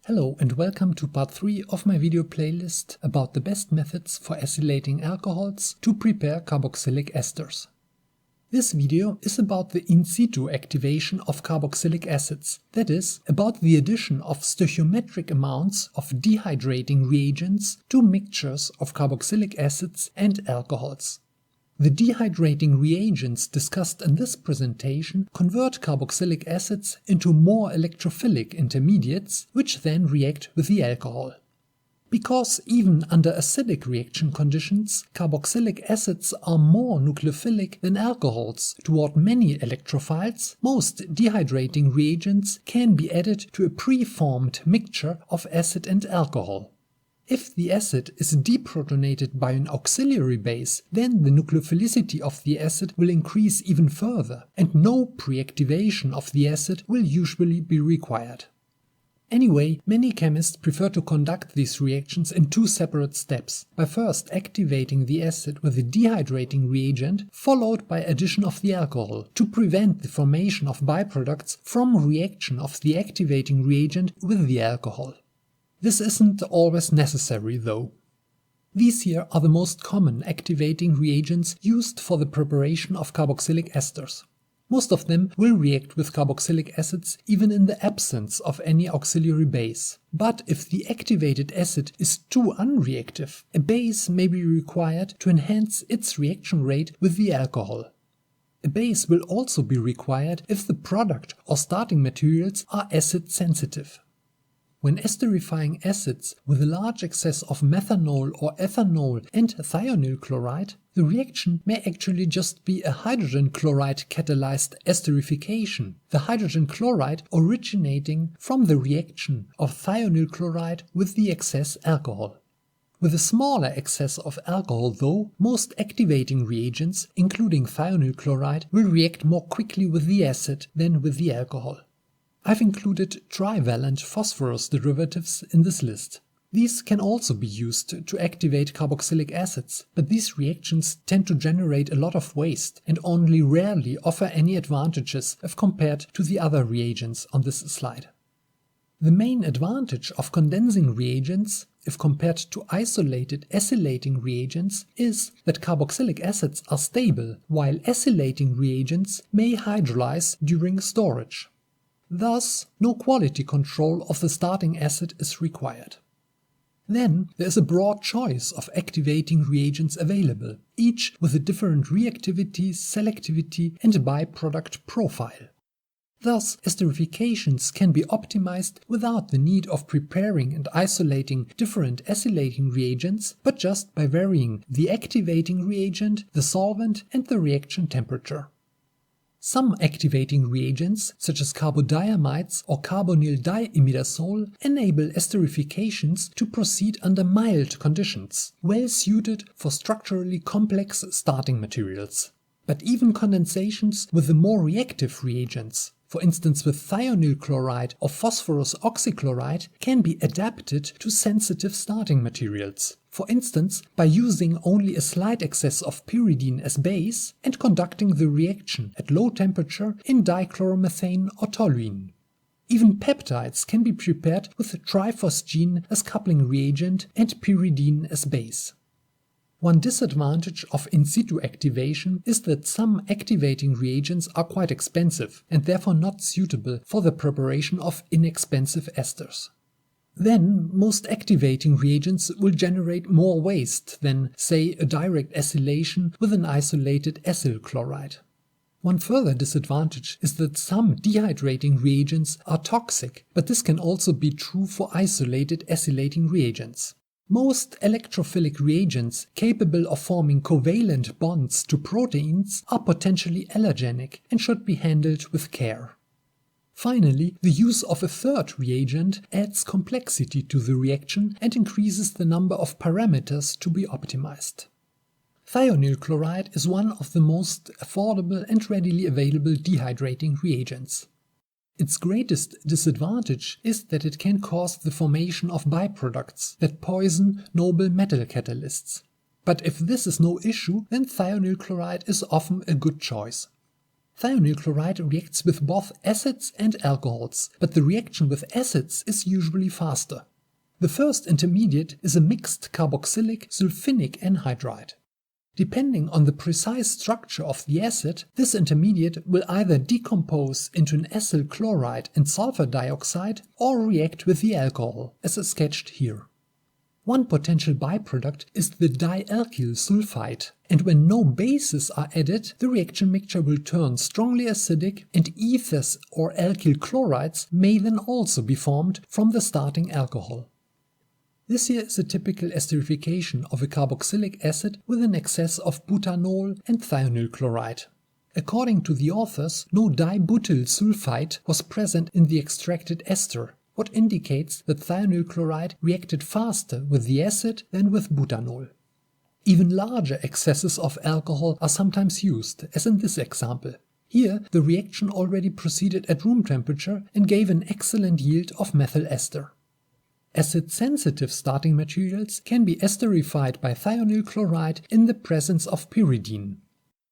Hello and welcome to part 3 of my video playlist about the best methods for acylating alcohols to prepare carboxylic esters. This video is about the in situ activation of carboxylic acids, that is, about the addition of stoichiometric amounts of dehydrating reagents to mixtures of carboxylic acids and alcohols. The dehydrating reagents discussed in this presentation convert carboxylic acids into more electrophilic intermediates, which then react with the alcohol. Because even under acidic reaction conditions, carboxylic acids are more nucleophilic than alcohols toward many electrophiles, most dehydrating reagents can be added to a preformed mixture of acid and alcohol. If the acid is deprotonated by an auxiliary base, then the nucleophilicity of the acid will increase even further, and no preactivation of the acid will usually be required. Anyway, many chemists prefer to conduct these reactions in two separate steps, by first activating the acid with a dehydrating reagent, followed by addition of the alcohol, to prevent the formation of byproducts from reaction of the activating reagent with the alcohol. This isn't always necessary though. These here are the most common activating reagents used for the preparation of carboxylic esters. Most of them will react with carboxylic acids even in the absence of any auxiliary base. But if the activated acid is too unreactive, a base may be required to enhance its reaction rate with the alcohol. A base will also be required if the product or starting materials are acid sensitive. When esterifying acids with a large excess of methanol or ethanol and thionyl chloride, the reaction may actually just be a hydrogen chloride catalyzed esterification, the hydrogen chloride originating from the reaction of thionyl chloride with the excess alcohol. With a smaller excess of alcohol though, most activating reagents, including thionyl chloride, will react more quickly with the acid than with the alcohol. I've included trivalent phosphorus derivatives in this list. These can also be used to activate carboxylic acids, but these reactions tend to generate a lot of waste and only rarely offer any advantages if compared to the other reagents on this slide. The main advantage of condensing reagents, if compared to isolated acylating reagents, is that carboxylic acids are stable, while acylating reagents may hydrolyze during storage. Thus, no quality control of the starting acid is required. Then there is a broad choice of activating reagents available, each with a different reactivity, selectivity and byproduct profile. Thus, esterifications can be optimized without the need of preparing and isolating different acylating reagents, but just by varying the activating reagent, the solvent and the reaction temperature. Some activating reagents, such as carbodiamides or carbonyl diimidazole, enable esterifications to proceed under mild conditions, well suited for structurally complex starting materials. But even condensations with the more reactive reagents, for instance with thionyl chloride or phosphorus oxychloride, can be adapted to sensitive starting materials. For instance, by using only a slight excess of pyridine as base and conducting the reaction at low temperature in dichloromethane or toluene. Even peptides can be prepared with trifosgene as coupling reagent and pyridine as base. One disadvantage of in situ activation is that some activating reagents are quite expensive and therefore not suitable for the preparation of inexpensive esters. Then, most activating reagents will generate more waste than, say, a direct acylation with an isolated acyl chloride. One further disadvantage is that some dehydrating reagents are toxic, but this can also be true for isolated acylating reagents. Most electrophilic reagents capable of forming covalent bonds to proteins are potentially allergenic and should be handled with care. Finally, the use of a third reagent adds complexity to the reaction and increases the number of parameters to be optimized. Thionyl chloride is one of the most affordable and readily available dehydrating reagents. Its greatest disadvantage is that it can cause the formation of byproducts that poison noble metal catalysts. But if this is no issue, then thionyl chloride is often a good choice. Thionyl chloride reacts with both acids and alcohols, but the reaction with acids is usually faster. The first intermediate is a mixed carboxylic sulfinic anhydride. Depending on the precise structure of the acid, this intermediate will either decompose into an acyl chloride and sulfur dioxide or react with the alcohol, as is sketched here. One potential byproduct is the dialkyl sulfide, and when no bases are added, the reaction mixture will turn strongly acidic, and ethers or alkyl chlorides may then also be formed from the starting alcohol. This here is a typical esterification of a carboxylic acid with an excess of butanol and thionyl chloride. According to the authors, no dibutyl sulfide was present in the extracted ester, what indicates that thionyl chloride reacted faster with the acid than with butanol. Even larger excesses of alcohol are sometimes used, as in this example. Here, the reaction already proceeded at room temperature and gave an excellent yield of methyl ester. Acid-sensitive starting materials can be esterified by thionyl chloride in the presence of pyridine.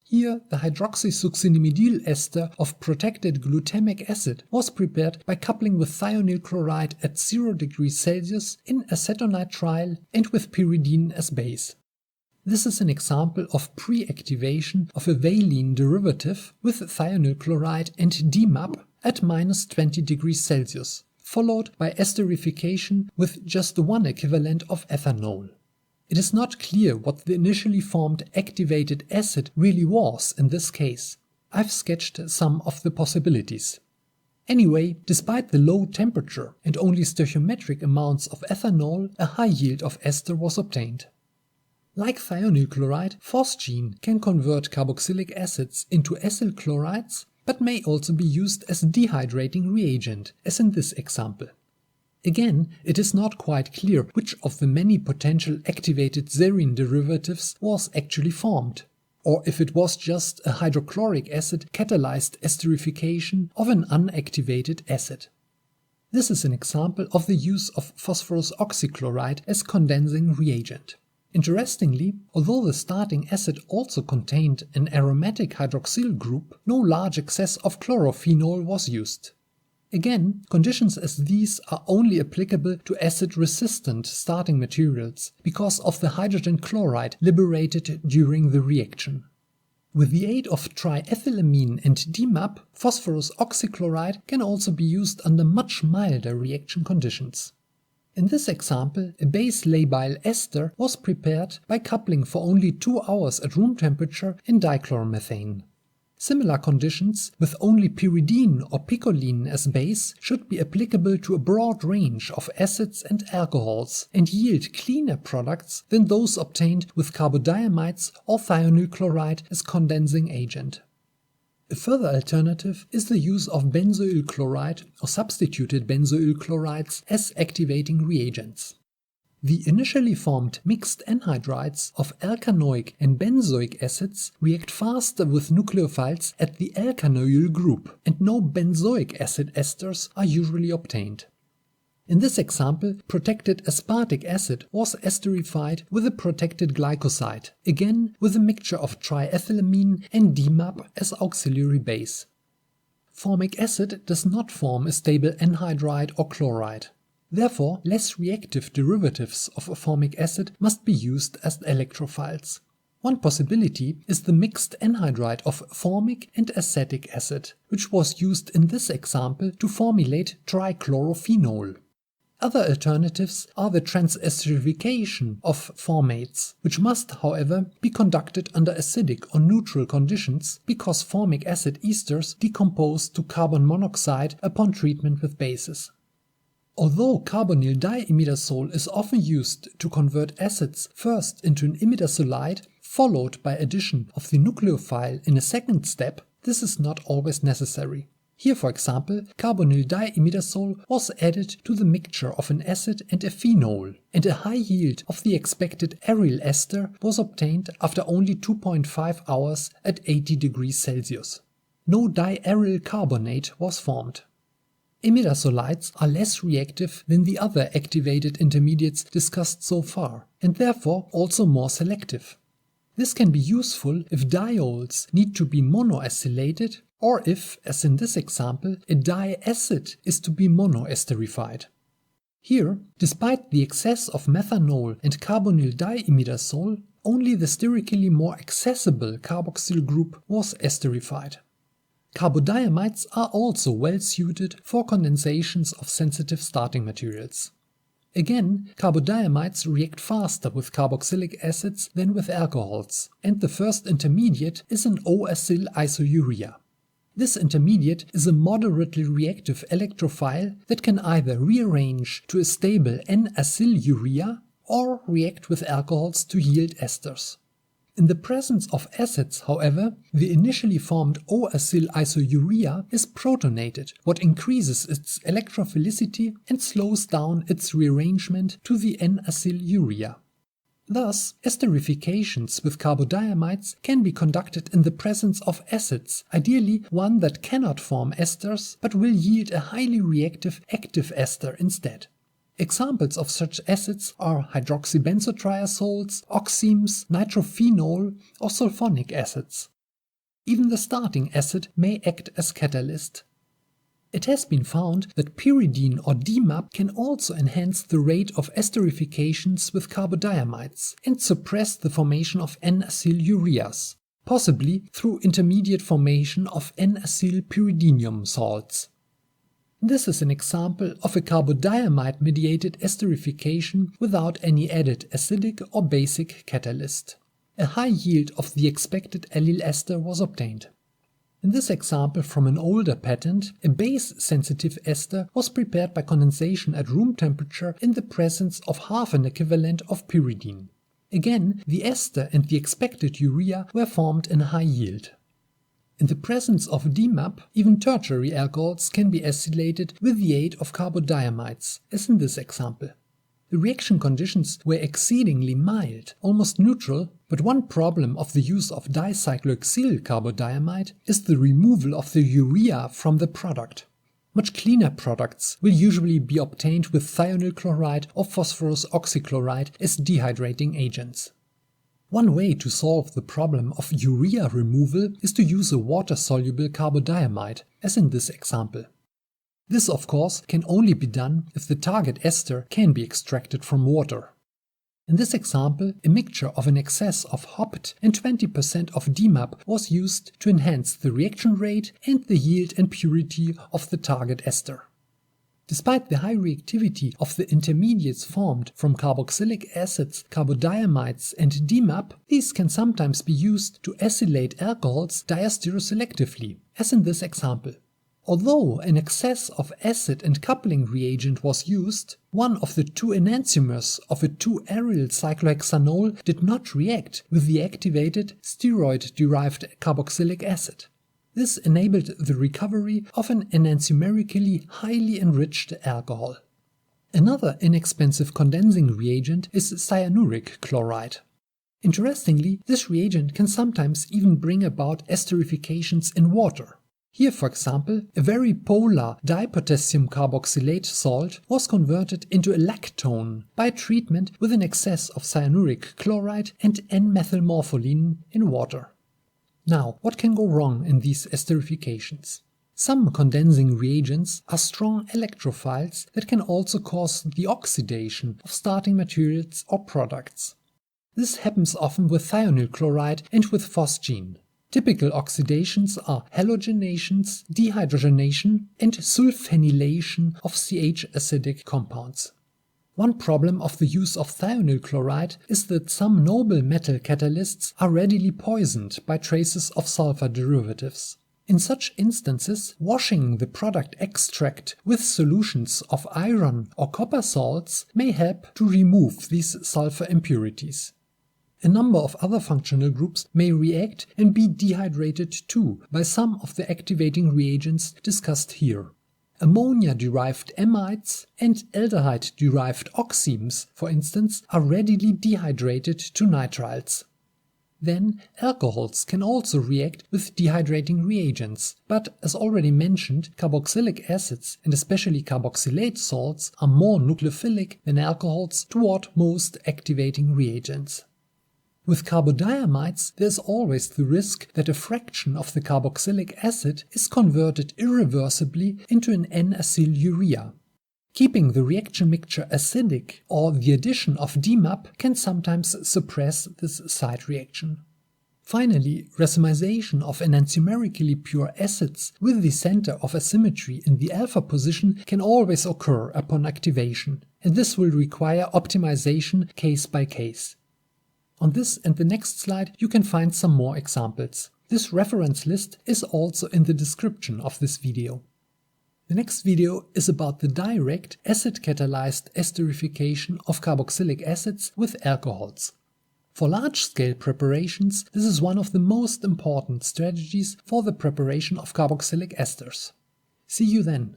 Here, the hydroxysuccinimidyl ester of protected glutamic acid was prepared by coupling with thionyl chloride at 0 degrees Celsius in acetonitrile and with pyridine as base. This is an example of pre-activation of a valine derivative with thionyl chloride and DMAP at -20 degrees Celsius, followed by esterification with just one equivalent of ethanol. It is not clear what the initially formed activated acid really was in this case. I've sketched some of the possibilities. Anyway, despite the low temperature and only stoichiometric amounts of ethanol, a high yield of ester was obtained. Like thionyl chloride, phosgene can convert carboxylic acids into acyl chlorides, but may also be used as dehydrating reagent, as in this example. Again, it is not quite clear which of the many potential activated serine derivatives was actually formed, or if it was just a hydrochloric acid catalyzed esterification of an unactivated acid. This is an example of the use of phosphorus oxychloride as condensing reagent. Interestingly, although the starting acid also contained an aromatic hydroxyl group, no large excess of chlorophenol was used. Again, conditions as these are only applicable to acid-resistant starting materials because of the hydrogen chloride liberated during the reaction. With the aid of triethylamine and DMAP, phosphorus oxychloride can also be used under much milder reaction conditions. In this example, a base labile ester was prepared by coupling for only 2 hours at room temperature in dichloromethane. Similar conditions with only pyridine or picoline as base should be applicable to a broad range of acids and alcohols and yield cleaner products than those obtained with carbodiamides or thionyl chloride as condensing agent. A further alternative is the use of benzoyl chloride or substituted benzoyl chlorides as activating reagents. The initially formed mixed anhydrides of alkanoic and benzoic acids react faster with nucleophiles at the alkanoyl group, and no benzoic acid esters are usually obtained. In this example, protected aspartic acid was esterified with a protected glycoside, again with a mixture of triethylamine and DMAP as auxiliary base. Formic acid does not form a stable anhydride or chloride. Therefore, less reactive derivatives of formic acid must be used as electrophiles. One possibility is the mixed anhydride of formic and acetic acid, which was used in this example to formulate trichlorophenol. Other alternatives are the transesterification of formates, which must, however, be conducted under acidic or neutral conditions because formic acid esters decompose to carbon monoxide upon treatment with bases. Although carbonyl diimidazole is often used to convert acids first into an imidazolide, followed by addition of the nucleophile in a second step, this is not always necessary. Here, for example, carbonyl diimidazole was added to the mixture of an acid and a phenol, and a high yield of the expected aryl ester was obtained after only 2.5 hours at 80 degrees Celsius. No diaryl carbonate was formed. Imidazolides are less reactive than the other activated intermediates discussed so far, and therefore also more selective. This can be useful if diols need to be monoacylated or if, as in this example, a diacid is to be monoesterified. Here, despite the excess of methanol and carbonyl diimidazole, only the sterically more accessible carboxyl group was esterified. Carbodiamides are also well suited for condensations of sensitive starting materials. Again, carbodiamides react faster with carboxylic acids than with alcohols, and the first intermediate is an O-acyl isourea. This intermediate is a moderately reactive electrophile that can either rearrange to a stable N-acylurea or react with alcohols to yield esters. In the presence of acids, however, the initially formed O-acyl isourea is protonated, what increases its electrophilicity and slows down its rearrangement to the N-acylurea. Thus, esterifications with carbodiamides can be conducted in the presence of acids, ideally one that cannot form esters but will yield a highly reactive active ester instead. Examples of such acids are hydroxybenzotriazoles, oximes, nitrophenol, or sulfonic acids. Even the starting acid may act as catalyst. It has been found that pyridine or DMAP can also enhance the rate of esterifications with carbodiamides and suppress the formation of N-acylureas, possibly through intermediate formation of N-acylpyridinium salts. This is an example of a carbodiamide-mediated esterification without any added acidic or basic catalyst. A high yield of the expected allyl ester was obtained. In this example from an older patent, a base-sensitive ester was prepared by condensation at room temperature in the presence of half an equivalent of pyridine. Again, the ester and the expected urea were formed in high yield. In the presence of DMAP, even tertiary alcohols can be acylated with the aid of carbodiamides, as in this example. The reaction conditions were exceedingly mild, almost neutral, but one problem of the use of dicyclohexyl carbodiamide is the removal of the urea from the product. Much cleaner products will usually be obtained with thionyl chloride or phosphorus oxychloride as dehydrating agents. One way to solve the problem of urea removal is to use a water-soluble carbodiamide, as in this example. This, of course, can only be done if the target ester can be extracted from water. In this example, a mixture of an excess of HOPT and 20% of DMAP was used to enhance the reaction rate and the yield and purity of the target ester. Despite the high reactivity of the intermediates formed from carboxylic acids, carbodiamides, and DMAP, these can sometimes be used to acylate alcohols diastereoselectively, as in this example. Although an excess of acid and coupling reagent was used, one of the two enantiomers of a 2-aryl cyclohexanol did not react with the activated steroid-derived carboxylic acid. This enabled the recovery of an enantiomerically highly enriched alcohol. Another inexpensive condensing reagent is cyanuric chloride. Interestingly, this reagent can sometimes even bring about esterifications in water. Here, for example, a very polar dipotassium carboxylate salt was converted into a lactone by treatment with an excess of cyanuric chloride and N-methylmorpholine in water. Now, what can go wrong in these esterifications? Some condensing reagents are strong electrophiles that can also cause the oxidation of starting materials or products. This happens often with thionyl chloride and with phosgene. Typical oxidations are halogenations, dehydrogenation, and sulfenylation of CH-acidic compounds. One problem of the use of thionyl chloride is that some noble metal catalysts are readily poisoned by traces of sulfur derivatives. In such instances, washing the product extract with solutions of iron or copper salts may help to remove these sulfur impurities. A number of other functional groups may react and be dehydrated too by some of the activating reagents discussed here. Ammonia-derived amides and aldehyde-derived oximes, for instance, are readily dehydrated to nitriles. Then, alcohols can also react with dehydrating reagents, but as already mentioned, carboxylic acids and especially carboxylate salts are more nucleophilic than alcohols toward most activating reagents. With carbodiamides, there is always the risk that a fraction of the carboxylic acid is converted irreversibly into an N-acylurea. Keeping the reaction mixture acidic or the addition of DMAP can sometimes suppress this side reaction. Finally, racemization of enantiomerically pure acids with the center of asymmetry in the alpha position can always occur upon activation, and this will require optimization case by case. On this and the next slide you can find some more examples. This reference list is also in the description of this video. The next video is about the direct acid-catalyzed esterification of carboxylic acids with alcohols. For large-scale preparations, this is one of the most important strategies for the preparation of carboxylic esters. See you then!